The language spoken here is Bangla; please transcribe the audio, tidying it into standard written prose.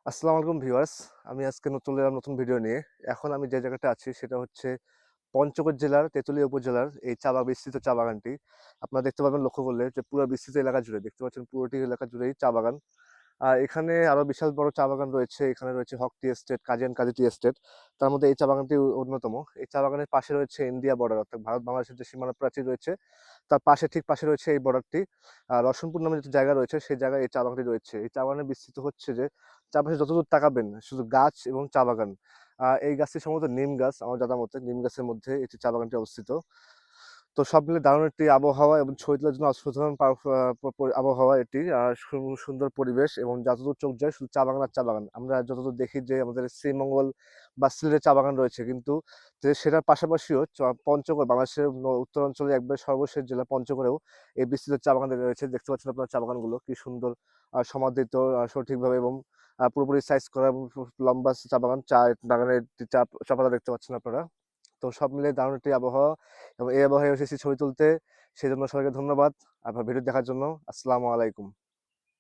আসসালামু আলাইকুম ভিউয়ার্স। আমি আজকে চলে এলাম নতুন ভিডিও নিয়ে। এখন আমি যে জায়গাটা আছি সেটা হচ্ছে পঞ্চগড় জেলার তেঁতুলিয়া উপজেলার এই বিস্তৃত চা বাগানটি। আপনারা দেখতে পাবেন লক্ষ্য করলে যে পুরো বিস্তৃত এলাকা জুড়ে দেখতে পাচ্ছেন পুরোটি এলাকা জুড়েই চা বাগান। আর এখানে আরো বিশাল বড় চা বাগান রয়েছে। এখানে রয়েছে Haque tea estate, Kazi and Kazi tea estate. তার মধ্যে এই চা বাগানটি অন্যতম। এই চা বাগানের পাশে রয়েছে ইন্ডিয়া বর্ডার অর্থাৎ ভারত বাংলাদেশের যে সীমানা প্রাচীর রয়েছে তার ঠিক পাশে রয়েছে এই বর্ডারটি। রসুলপুর নামে যে জায়গা রয়েছে সেই জায়গায় এই চা বাগানটি রয়েছে। এই চা বাগানে বিস্তৃত হচ্ছে যে চারপাশে যতদূর তাকাবেন শুধু গাছ এবং চা বাগান। এই গাছটি সম্ভবত নিম গাছ আমার জানা মতে। নিম গাছের মধ্যে এটি চা বাগানটি অবস্থিত। তো সব মিলে দারুণ একটি আবহাওয়া এবং ছবি তোলার জন্য অসাধারণ আবহাওয়া এটি। সুন্দর পরিবেশ এবং যতদূর চোখ যায় শুধু চা বাগান আর চা বাগান। আমরা যতদূর দেখি যে আমাদের শ্রীমঙ্গল বা সিলেটে চা বাগান রয়েছে, কিন্তু সেটার পাশাপাশিও পঞ্চগড় বাংলাদেশের উত্তরাঞ্চলের একবারে সর্বশেষ জেলা পঞ্চগড়েও এই বিস্তৃত চা বাগান রয়েছে। দেখতে পাচ্ছেন আপনারা চা বাগানগুলো কি সুন্দর সমাদৃত সঠিকভাবে এবং পুরোপুরি সাইজ করা এবং লম্বা চা বাগান। চা বাগানের চা পাতা দেখতে পাচ্ছেন আপনারা। তো সব মিলিয়ে দারুণ একটি আবহাওয়া এবং এই আবহাওয়ায় এসেছি ছবি তুলতে। সেজন্য সবাইকে ধন্যবাদ আপনার ভিডিও দেখার জন্য। আসসালামু আলাইকুম।